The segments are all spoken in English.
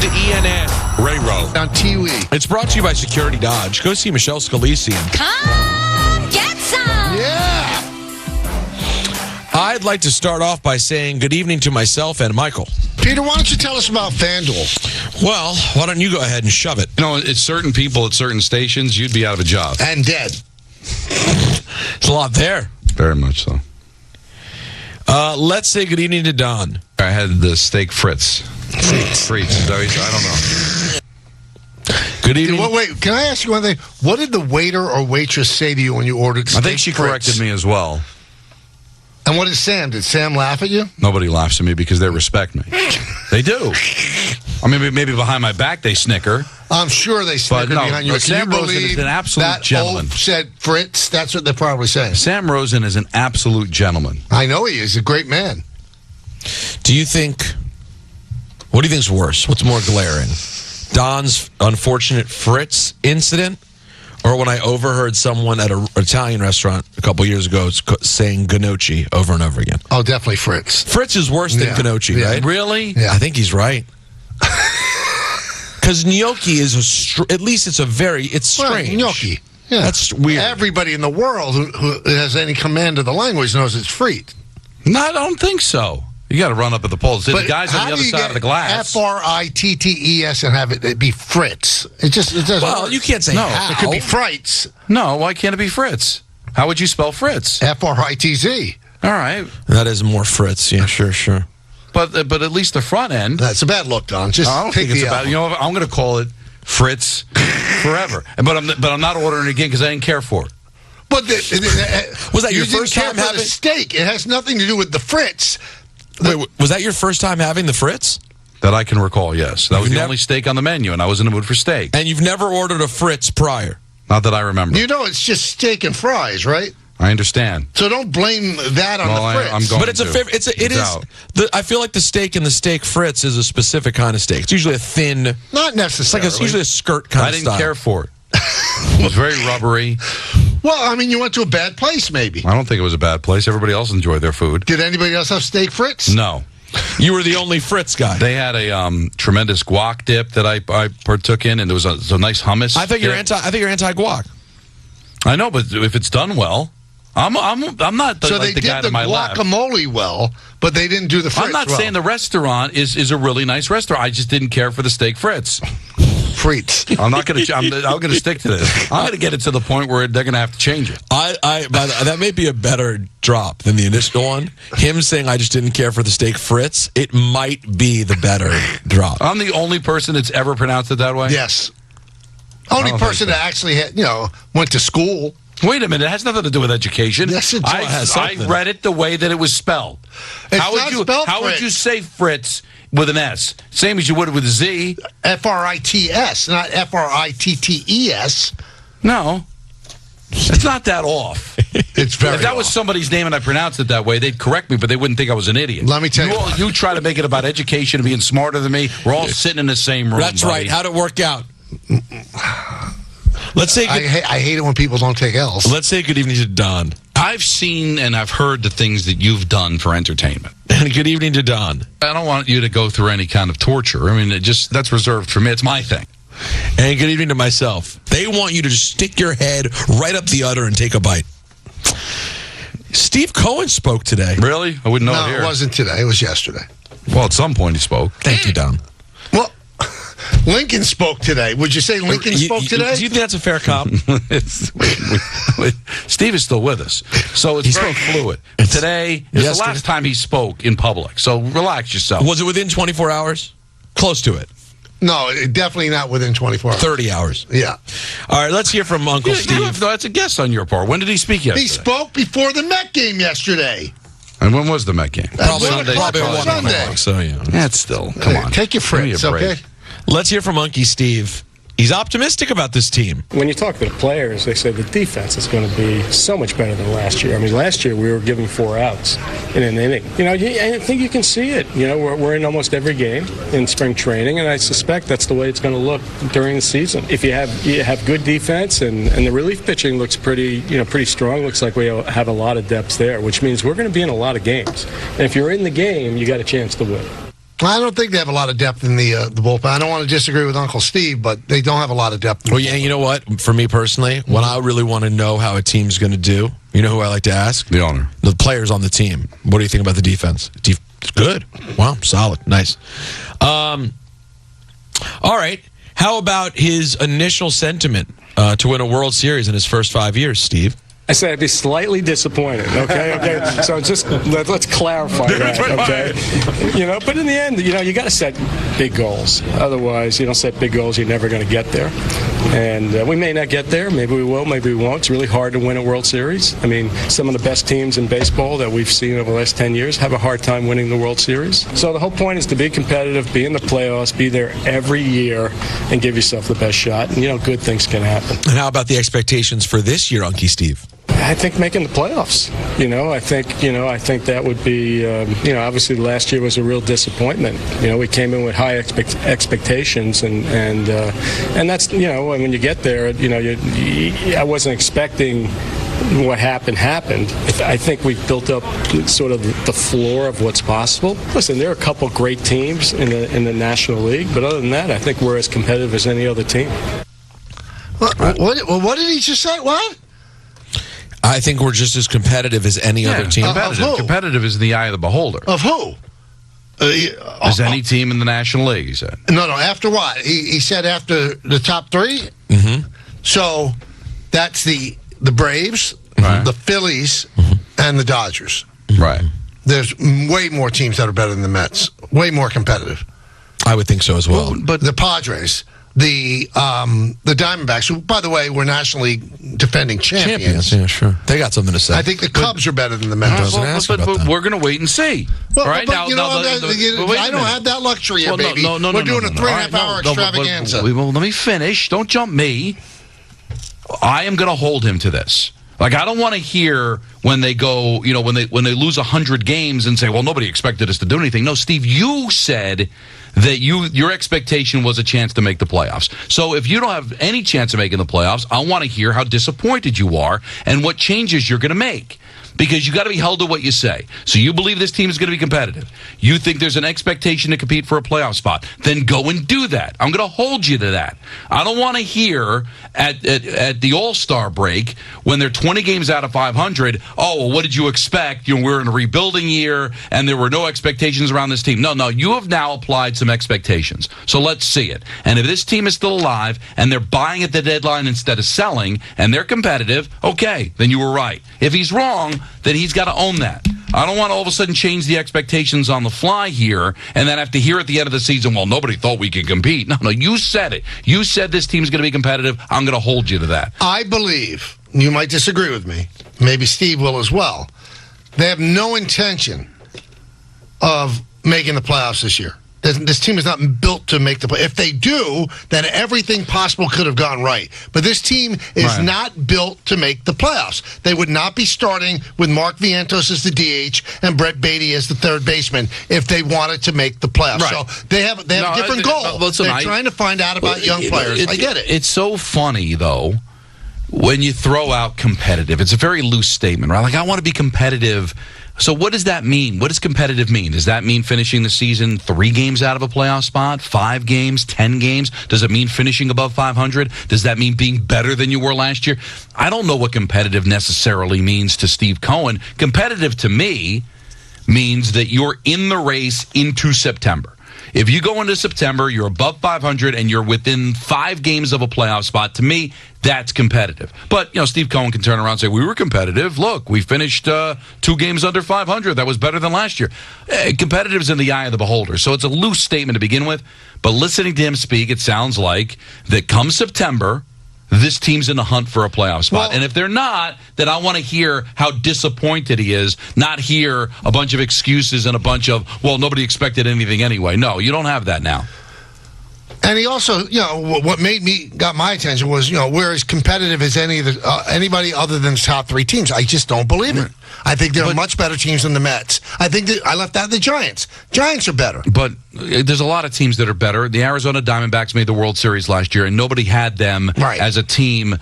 to ENN. Ray Rowe. On TV. It's brought to you by Security Dodge. Go see Michelle Scalisi. Come get some. Yeah. I'd like to start off by saying good evening to myself and Michael. Peter, why don't you tell us about FanDuel? Well, why don't you go ahead and shove it? You know, it's certain people at certain stations, you'd be out of a job. And dead. It's a lot there. Very much so. Let's say good evening to Don. I had the steak frites. Frites. I don't know. Good evening. Wait, can I ask you one thing? What did the waiter or waitress say to you when you ordered steak I think she frites? corrected me as well. And what did Sam? Did Sam laugh at you? Nobody laughs at me because they respect me. They do. I mean, maybe behind my back they snicker. I'm sure they snickered behind you. Can Sam you Rosen believe is an absolute that gentleman. oaf said Fritz? That's what they're probably saying. Sam Rosen is an absolute gentleman. I know he is. A great man. Do you think, what do you think's worse? What's more glaring? Don's unfortunate Fritz incident, or when I overheard someone at an Italian restaurant a couple years ago saying Gnocchi over and over again? Oh, definitely Fritz. Fritz is worse than Gnocchi, right? Really? Yeah. I think he's right. Because gnocchi is at least it's strange. Gnocchi. Yeah. That's weird. Everybody in the world who has any command of the language knows it's frites. No, I don't think so. You got to run up at the polls. The guys on the other side of the glass. F-R-I-T-T-E-S and have it be Fritz. It doesn't work. You can't say how. It could be frites. No, why can't it be Fritz? How would you spell Fritz? F-R-I-T-Z. All right. That is more Fritz. Yeah, sure. But at least the front end. That's a bad look, Don. Just I don't take think it's the about. You know, I'm going to call it Fritz forever. But I'm not ordering it again because I didn't care for it. But was that your first time having the steak? It has nothing to do with the Fritz. Wait, was that your first time having the Fritz? That I can recall, yes. That was the only steak on the menu, and I was in the mood for steak. And you've never ordered a Fritz prior? Not that I remember. You know, it's just steak and fries, right? I understand. So don't blame that on the Fritz. I'm going but it's I feel like the steak in the steak Fritz is a specific kind of steak. It's usually a thin. Not necessarily. It's usually a skirt kind of style. I didn't care for it. It was very rubbery. Well, I mean, you went to a bad place, maybe. I don't think it was a bad place. Everybody else enjoyed their food. Did anybody else have steak Fritz? No. You were the only Fritz guy. They had a tremendous guac dip that I partook in, and there was a nice hummus. I think you're anti guac. I know, but if it's done well, I'm not So like they the guy did to my the left. guacamole well, but they didn't do the Fritz I'm not saying the restaurant is a really nice restaurant. I just didn't care for the steak Fritz. Frites. I'm not going to. I'm going to stick to this. I'm going to get it to the point where they're going to have to change it. That may be a better drop than the initial one. Him saying I just didn't care for the steak Fritz. It might be the better drop. I'm the only person that's ever pronounced it that way. Yes. Only person that actually had, went to school. Wait a minute. It has nothing to do with education. Yes, it does. I read it the way that it was spelled. How would you say Fritz with an S? Same as you would with a Z. F-R-I-T-S, not F-R-I-T-T-E-S. No. It's not that off. It's very If that was somebody's name and I pronounced it that way, they'd correct me, but they wouldn't think I was an idiot. Let me tell you. You try to make it about education and being smarter than me. We're all sitting in the same room. That's buddy. right. How'd it work out? Let's say I hate it when people don't take L's. Let's say good evening to Don. I've seen and I've heard the things that you've done for entertainment. And good evening to Don. I don't want you to go through any kind of torture. I mean, that's reserved for me. It's my thing. And good evening to myself. They want you to just stick your head right up the udder and take a bite. Steve Cohen spoke today. Really? I wouldn't know No, it here. it wasn't today. It was yesterday. Well, at some point he spoke. Thank you, Don. Well, Lincoln spoke today. Would you say Lincoln spoke today? Do you think that's a fair comp? Steve is still with us, so it's very fluid. Today is the last time he spoke in public, so relax yourself. Was it within 24 hours? Close to it. No, definitely not within 24 hours. 30 hours. Yeah. All right, let's hear from Uncle Steve. That's a guess on your part. When did he speak yesterday? He spoke before the Met game yesterday. And when was the Met game? Probably Sunday. Sunday. So, yeah. That's still, come on. Take your Fritz, okay? Let's hear from Unky Steve. He's optimistic about this team. When you talk to the players, they say the defense is going to be so much better than last year. I mean, last year we were giving 4 outs in an inning. I think you can see it. We're in almost every game in spring training, and I suspect that's the way it's going to look during the season. If you have good defense and the relief pitching looks pretty strong, looks like we have a lot of depth there, which means we're going to be in a lot of games. And if you're in the game, you got a chance to win. I don't think they have a lot of depth in the bullpen. I don't want to disagree with Uncle Steve, but they don't have a lot of depth. Well, yeah, you know what? For me personally, when I really want to know how a team's going to do, you know who I like to ask? The owner. The players on the team. What do you think about the defense? Good. Wow, solid. Nice. All right. How about his initial sentiment to win a World Series in his first 5 years, Steve? I said I'd be slightly disappointed. Okay. So just let's clarify that. Okay. But in the end, you got to set big goals. Otherwise, you don't set big goals, you're never going to get there. And we may not get there. Maybe we will. Maybe we won't. It's really hard to win a World Series. I mean, some of the best teams in baseball that we've seen over the last 10 years have a hard time winning the World Series. So the whole point is to be competitive, be in the playoffs, be there every year, and give yourself the best shot. And good things can happen. And how about the expectations for this year, Unky Steve? I think making the playoffs. I think that would be. Obviously last year was a real disappointment. We came in with high expectations, and that's when you get there, I wasn't expecting what happened. I think we've built up sort of the floor of what's possible. Listen, there are a couple great teams in the National League, but other than that, I think we're as competitive as any other team. What did he just say? What? I think we're just as competitive as any other team. Competitive is in the eye of the beholder. Of who? As any team in the National League, he said. No, after what? He said after the top three? Mm-hmm. So that's the Braves, the Phillies, and the Dodgers. Right. There's way more teams that are better than the Mets. Way more competitive. I would think so as well. But the Padres, the Diamondbacks, who, by the way, were National League defending champions. Yeah, sure. They got something to say. I think the Cubs are better than the Mets. But we're going to wait and see. Well, right? I don't have that luxury yet, baby. We're doing a 3.5 hour extravaganza. Well, let me finish. Don't jump me. I am going to hold him to this. Like, I don't want to hear when they go, when they lose 100 games and say, well, nobody expected us to do anything. No, Steve, you said that your expectation was a chance to make the playoffs. So if you don't have any chance of making the playoffs, I want to hear how disappointed you are and what changes you're going to make. Because you got to be held to what you say. So you believe this team is going to be competitive. You think there's an expectation to compete for a playoff spot. Then go and do that. I'm going to hold you to that. I don't want to hear at the All-Star break when they're 20 games out of 500, oh, well, what did you expect? We're in a rebuilding year and there were no expectations around this team. No, you have now applied some expectations. So let's see it. And if this team is still alive and they're buying at the deadline instead of selling and they're competitive, okay, then you were right. If he's wrong, then he's got to own that. I don't want to all of a sudden change the expectations on the fly here and then have to hear at the end of the season, well, nobody thought we could compete. No, you said it. You said this team's going to be competitive. I'm going to hold you to that. I believe, you might disagree with me, maybe Steve will as well, they have no intention of making the playoffs this year. This team is not built to make the play. If they do, then everything possible could have gone right. But this team is not built to make the playoffs. They would not be starting with Mark Vientos as the DH and Brett Beatty as the third baseman if they wanted to make the playoffs. Right. So they have different goals. They're trying to find out about young players. I get it. It's so funny, though, when you throw out competitive. It's a very loose statement, right? Like, I want to be competitive. So what does that mean? What does competitive mean? Does that mean finishing the season 3 games out of a playoff spot, 5 games, 10 games? Does it mean finishing above 500? Does that mean being better than you were last year? I don't know what competitive necessarily means to Steve Cohen. Competitive to me means that you're in the race into September. If you go into September, you're above 500, and you're within 5 games of a playoff spot, to me, that's competitive. But, Steve Cohen can turn around and say, we were competitive. Look, we finished 2 games under 500. That was better than last year. Competitive is in the eye of the beholder. So it's a loose statement to begin with. But listening to him speak, it sounds like that come September, this team's in the hunt for a playoff spot. And if they're not, then I want to hear how disappointed he is, not hear a bunch of excuses and a bunch of, well, nobody expected anything anyway. No, you don't have that now. And he also, what got my attention was, we're as competitive as anybody other than the top three teams. I just don't believe it. I think there are much better teams than the Mets. I think I left out the Giants. Giants are better. But there's a lot of teams that are better. The Arizona Diamondbacks made the World Series last year, and nobody had them as a team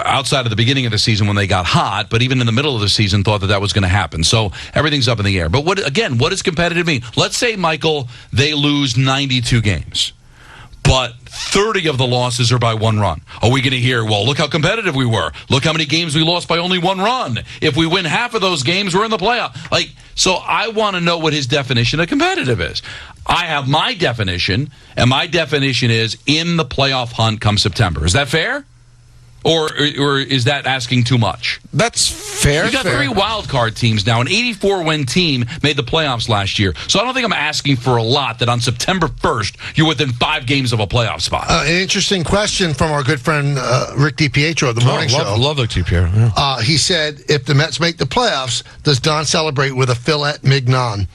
outside of the beginning of the season when they got hot, but even in the middle of the season thought that was going to happen. So everything's up in the air. But what does competitive mean? Let's say, Michael, they lose 92 games. But 30 of the losses are by one run. Are we going to hear, well, look how competitive we were. Look how many games we lost by only one run. If we win half of those games, we're in the playoff. So I want to know what his definition of competitive is. I have my definition, and my definition is in the playoff hunt come September. Is that fair? Or is that asking too much? That's fair. You got 3 wild card teams now. An 84-win team made the playoffs last year. So I don't think I'm asking for a lot that on September 1st, you're within 5 games of a playoff spot. An interesting question from our good friend Rick DiPietro of the morning show. Love Rick DiPietro. Yeah. He said, if the Mets make the playoffs, does Don celebrate with a filet mignon?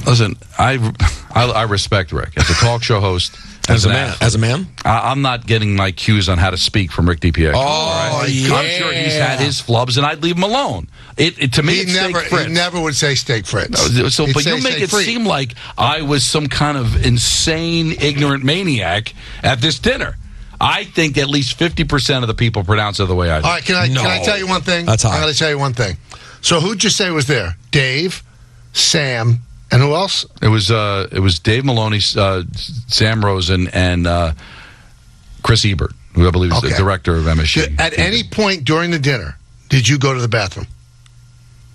Listen, I respect Rick as a talk show host. As a man? I'm not getting my cues on how to speak from Rick DiPietro. Oh, yeah. I'm sure he's had his flubs, and I'd leave him alone. To me, it's steak Fritz. He never would say steak Fritz. But you make it seem like I was some kind of insane, ignorant maniac at this dinner. I think at least 50% of the people pronounce it the way I do. All right, can I tell you one thing? That's high. I'm going to tell you one thing. So who'd you say was there? Dave, Sam, and who else? It was Dave Maloney, Sam Rosen, and Chris Ebert, who I believe is the director of MSG. At any point during the dinner, did you go to the bathroom?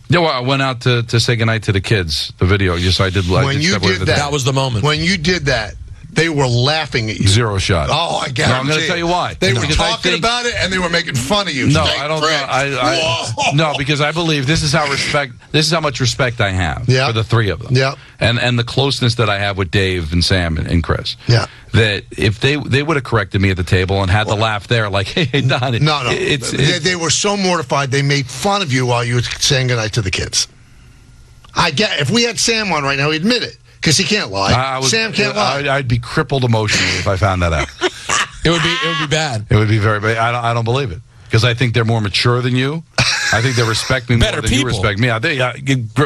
Yeah, well, I went out to say goodnight to the kids. The video, yes, I did. When you did that, that was the moment. When you did that, they were laughing at you. Zero shot. Oh, I guarantee. No, I'm going to tell you why. They were talking about it, and they were making fun of you. No, I don't know. No, because I believe this is how much respect I have for the 3 of them. Yeah. And the closeness that I have with Dave and Sam and Chris. Yeah. That if they would have corrected me at the table and had the laugh there, like, hey, Don. No. They were so mortified, they made fun of you while you were saying goodnight to the kids. If we had Sam on right now, he'd admit it. Because he can't lie. Sam can't lie. I'd be crippled emotionally if I found that out. It would be bad. It would be very bad. I don't believe it. Because I think they're more mature than you. I think they respect me more than you respect me.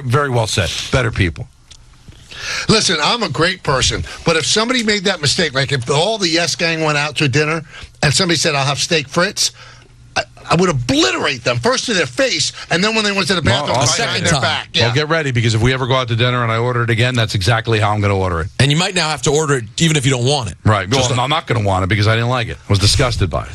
Very well said. Better people. Listen, I'm a great person, but if somebody made that mistake, like if all the Yes Gang went out to dinner and somebody said, I'll have steak Fritz, I would obliterate them, first to their face, and then when they went to the bathroom, behind their back. Yeah. Well, get ready, because if we ever go out to dinner and I order it again, that's exactly how I'm going to order it. And you might now have to order it even if you don't want it. Right. Well, I'm not going to want it because I didn't like it. I was disgusted by it.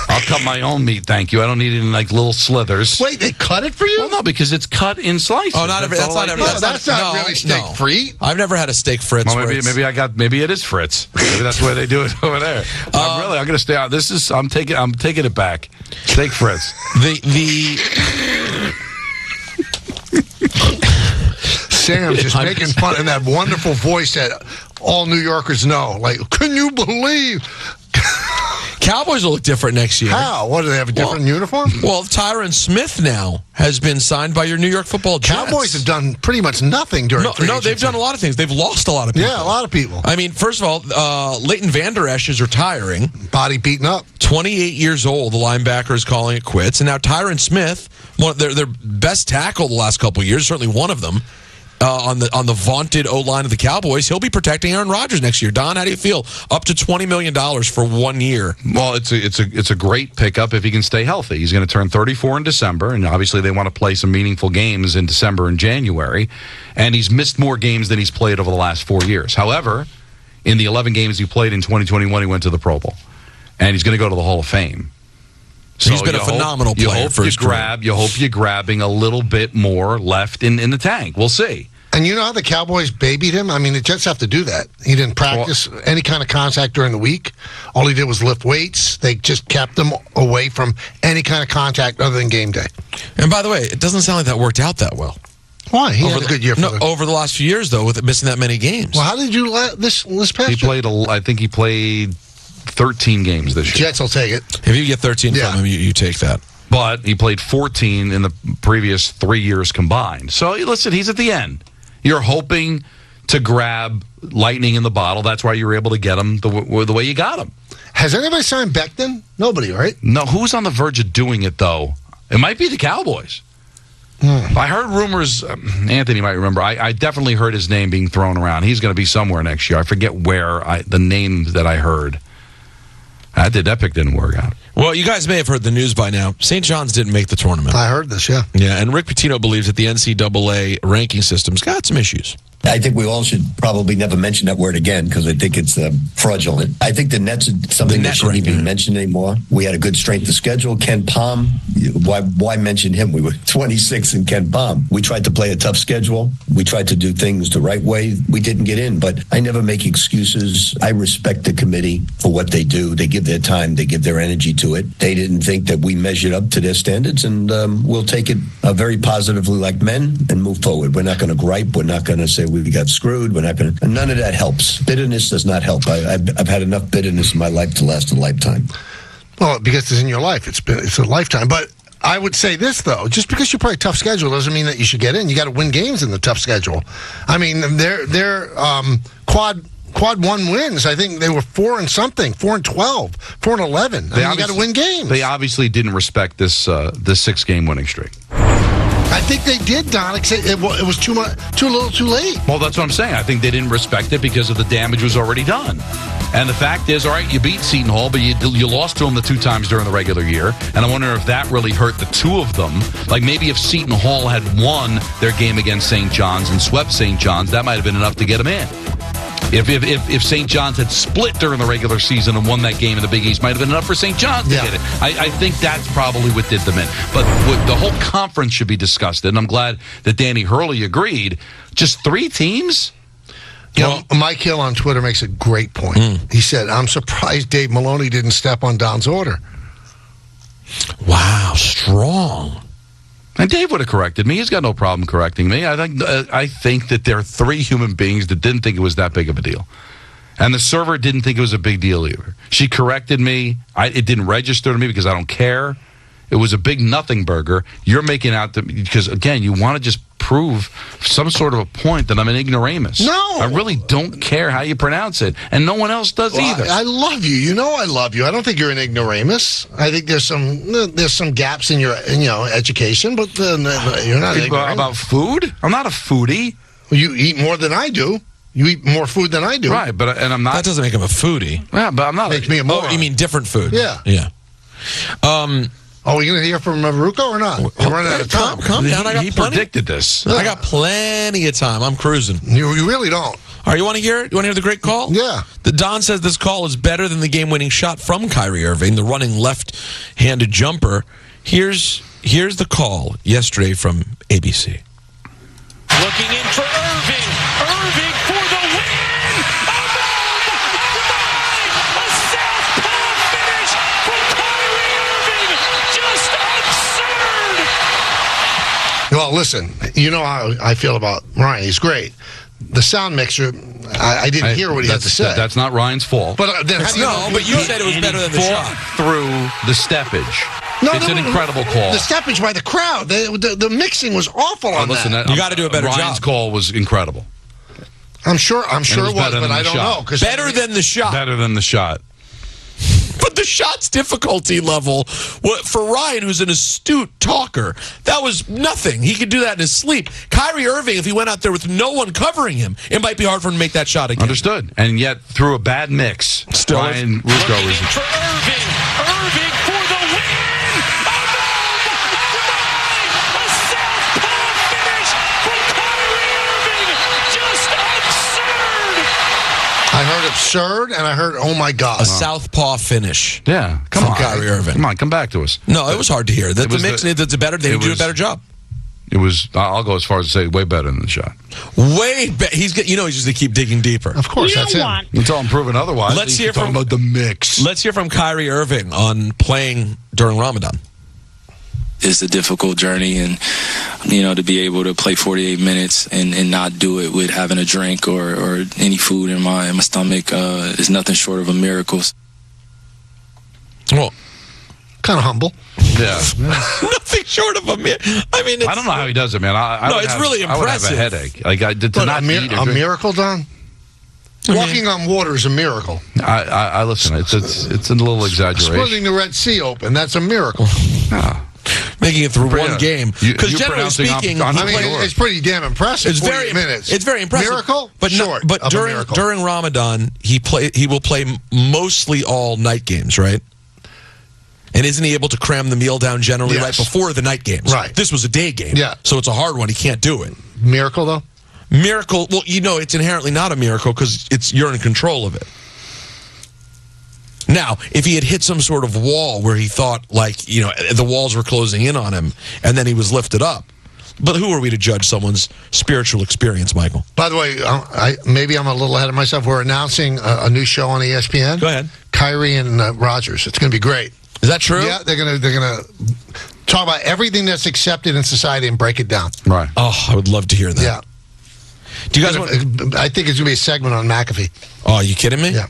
I'll cut my own meat, thank you. I don't need it in like little slithers. Wait, they cut it for you? Well, no, because it's cut in slices. Oh, that's not really steak Fritz. I've never had a steak Fritz. Well, maybe it is Fritz. Maybe that's why they do it over there. I'm going to stay out. I'm taking it back. Steak Fritz. Sam's just making fun in that wonderful voice that all New Yorkers know. Like, can you believe? Cowboys will look different next year. How? What, do they have a different uniform? Well, Tyron Smith now has been signed by your New York Football Jets. Cowboys have done pretty much nothing during free agency. They've done a lot of things. They've lost a lot of people. Yeah, a lot of people. I mean, first of all, Leighton Vander Esch is retiring. Body beaten up. 28 years old, the linebacker is calling it quits. And now Tyron Smith, their best tackle the last couple of years, certainly one of them, on the vaunted O-line of the Cowboys, he'll be protecting Aaron Rodgers next year. Don, how do you feel? Up to $20 million for 1 year. Well, it's a great pickup if he can stay healthy. He's going to turn 34 in December, and obviously they want to play some meaningful games in December and January. And he's missed more games than he's played over the last 4 years. However, in the 11 games he played in 2021, he went to the Pro Bowl. And he's going to go to the Hall of Fame. So he's been a phenomenal player for his career. You hope you're grabbing a little bit more left in the tank. We'll see. And you know how the Cowboys babied him? I mean, the Jets have to do that. He didn't practice any kind of contact during the week. All he did was lift weights. They just kept him away from any kind of contact other than game day. And by the way, it doesn't sound like that worked out that well. Why? He had a good year. Over the last few years, though, with missing that many games. Well, how did you this past year? I think he played 13 games this year. Jets will take it. If you get 13 from him, you take that. But he played 14 in the previous 3 years combined. So, listen, he's at the end. You're hoping to grab lightning in the bottle. That's why you were able to get him the way you got him. Has anybody signed Becton? Nobody, right? No, who's on the verge of doing it, though? It might be the Cowboys. I heard rumors, Anthony might remember, I definitely heard his name being thrown around. He's going to be somewhere next year. I forget where, the name that I heard. That pick didn't work out. Well, you guys may have heard the news by now. St. John's didn't make the tournament. I heard this, yeah. Yeah, and Rick Pitino believes that the NCAA ranking system's got some issues. I think we all should probably never mention that word again because I think it's fraudulent. I think the net's something that shouldn't even be mentioned anymore. We had a good strength of schedule. Ken Palm, why mention him? We were 26 in Ken Palm. We tried to play a tough schedule. We tried to do things the right way. We didn't get in, but I never make excuses. I respect the committee for what they do. They give their time. They give their energy to it. They didn't think that we measured up to their standards, and we'll take it very positively like men and move forward. We're not going to gripe. We're not going to say we got screwed. We're not going to. None of that helps. Bitterness does not help. I've had enough bitterness in my life to last a lifetime. Well, because it's in your life, it's a lifetime. But I would say this though: just because you play a tough schedule doesn't mean that you should get in. You got to win games in the tough schedule. I mean, they're quad 1 wins. I think they were 4 and something, 4 and 12, 4 and 11. You got to win games. They obviously didn't respect this 6-game winning streak. I think they did, Don. Except it was too little, too late. Well, that's what I'm saying. I think they didn't respect it because of the damage was already done. And the fact is, all right, you beat Seton Hall, but you lost to them the 2 times during the regular year. And I wonder if that really hurt the 2 of them. Like maybe if Seton Hall had won their game against St. John's and swept St. John's, that might have been enough to get them in. If St. John's had split during the regular season and won that game in the Big East, might have been enough for St. John's to get it. I think that's probably what did them in. But the whole conference should be discussed, and I'm glad that Danny Hurley agreed. Just 3 teams? Mike Hill on Twitter makes a great point. He said, I'm surprised Dave Maloney didn't step on Don's order. Wow, strong. And Dave would have corrected me. He's got no problem correcting me. I think that there are 3 human beings that didn't think it was that big of a deal. And the server didn't think it was a big deal either. She corrected me. It didn't register to me because I don't care. It was a big nothing burger. You're making out because, again, you want to just prove some sort of a point that I'm an ignoramus. No. I really don't care how you pronounce it. And no one else does either. I love you. You know I love you. I don't think you're an ignoramus. I think there's some gaps in your education, but you're not an ignoramus. About food? I'm not a foodie. You eat more than I do. You eat more food than I do. Right, and I'm not. That doesn't make him a foodie. Yeah, but I'm not. Makes me a moron. Oh, you mean different food? Yeah. Yeah. Are we going to hear from Maruko or not? We're running out of time. Calm down. I got He plenty. predicted this. I got plenty of time. I'm cruising. You really don't. All right, you want to hear it? You want to hear the great call? Yeah. The Don says this call is better than the game-winning shot from Kyrie Irving, the running left-handed jumper. Here's the call yesterday from ABC. Looking in for Irving. Irving for the win. Oh, my! A southpaw finish from Kyrie Irving. Just absurd. Well, listen, you know how I feel about Ryan. He's great. The sound mixer, I didn't hear what he had to say. That's not Ryan's fault. But then how do you know? But you said it was better than the shot. Through the steppage. It's an incredible call. The steppage by the crowd. The mixing was awful on that. You got to do a better Ryan's job. call was incredible. I'm sure it was, but I don't know. Better than the shot. Better than the shot. But the shot's difficulty level, for Ryan, who's an astute talker, that was nothing. He could do that in his sleep. Kyrie Irving, if he went out there with no one covering him, it might be hard for him to make that shot again. Understood. And yet, through a bad mix, Ryan Ruocco is... For Irving. Irving for the win. Oh, my! A southpaw finish from Kyrie Irving. Just absurd. I heard absurd, and I heard, oh, my God. A southpaw finish. Yeah, come From on. Kyrie Irving. Come on, come back to us. No, it was hard to hear. The mix needs a better. They do a better job. It was. I'll go as far as to say way better than the shot. Way better. He's just going to keep digging deeper. Of course, that's him. Until I'm proven otherwise. Let's hear talking about the mix. Let's hear from Kyrie Irving on playing during Ramadan. It's a difficult journey, and to be able to play 48 minutes and not do it with having a drink or any food in my stomach is nothing short of a miracle. Well, Kind of humble. Yeah. Nothing short of a I mean, I don't know how he does it, man. I would it's have, really I would have a impressive. headache. Like to But not eat a miracle, Don? Walking on water is a miracle. I listen. It's a little exaggeration. Splitting the Red Sea open, that's a miracle. Making it through one game. Because you generally pronouncing speaking, on I mean, it's pretty damn impressive. it's 48 minutes. It's very impressive. Miracle? But short. But of a miracle. during Ramadan, he will play mostly all night games, right? And isn't he able to cram the meal down generally right before the night games? Right. This was a day game. Yeah. So it's a hard one. He can't do it. Miracle, though? Miracle. Well, it's inherently not a miracle because you're in control of it. Now, if he had hit some sort of wall where he thought, the walls were closing in on him, and then he was lifted up. But who are we to judge someone's spiritual experience, Michael? By the way, maybe I'm a little ahead of myself. We're announcing a new show on ESPN. Go ahead. Kyrie and Rogers. It's going to be great. Is that true? Yeah, they're gonna talk about everything that's accepted in society and break it down. Right. Oh, I would love to hear that. Yeah. Do you guys want? I think it's going to be a segment on McAfee. Oh, are you kidding me? Yeah.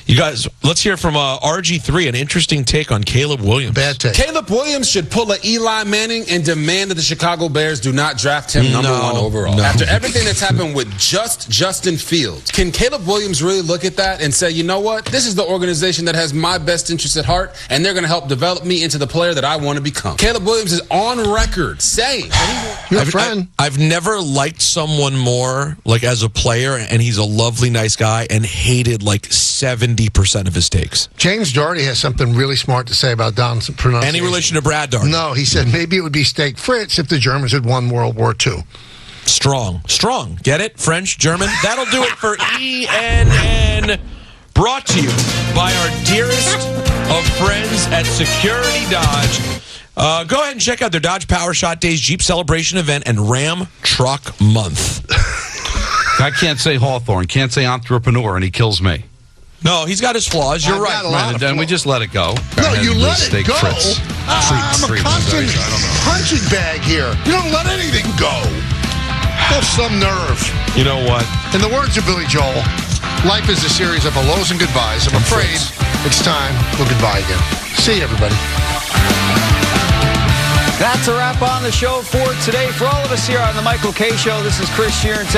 You guys, let's hear from RG3, an interesting take on Caleb Williams. Bad take. Caleb Williams should pull a Eli Manning and demand that the Chicago Bears do not draft him number one overall. No. After everything that's happened with Justin Fields, can Caleb Williams really look at that and say, you know what, this is the organization that has my best interest at heart, and they're going to help develop me into the player that I want to become? Caleb Williams is on record saying that Your friend. I've never liked someone more, as a player, and he's a lovely, nice guy, and hated 70% of his takes. James Doherty has something really smart to say about Don's pronunciation. Any relation to Brad Doherty? No, he said maybe it would be steak Fritz if the Germans had won World War II. Strong. Get it? French, German? That'll do it for ENN. Brought to you by our dearest of friends at Security Dodge. Go ahead and check out their Dodge Power Shot Days, Jeep Celebration event, and Ram Truck Month. I can't say Hawthorne, can't say entrepreneur, and he kills me. No, he's got his flaws. You're right. Man, Then we just let it go. No, you let it go. Fritz. I'm a constant punching bag here. You don't let anything go. Have some nerve. You know what? In the words of Billy Joel, life is a series of hellos and goodbyes. I'm afraid it's time for goodbye again. See you, everybody. That's a wrap on the show for today. For all of us here on the Michael K. Show, this is Chris Sheeran.